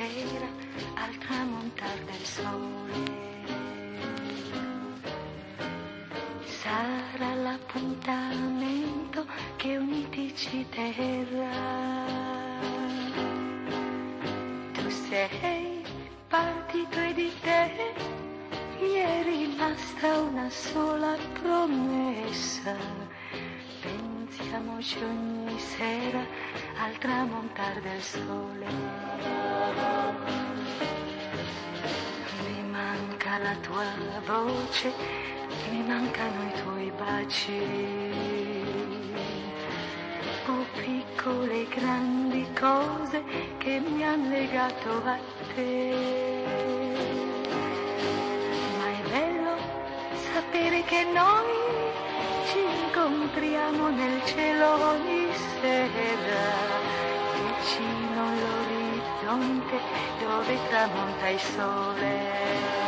sera al tramontar del sole. Sarà l'appuntamento che uniti ci terrà. Tu sei partito e di te gli è rimasta una sola promessa. Pensiamoci ogni sera al tramontar del sole. Mi manca la tua voce, mi mancano i tuoi baci. Oh, piccole grandi cose che mi hanno legato a te. Ma è bello sapere che noi ci incontriamo nel cielo ogni sera, vicino all'orizzonte dove tramonta il sole.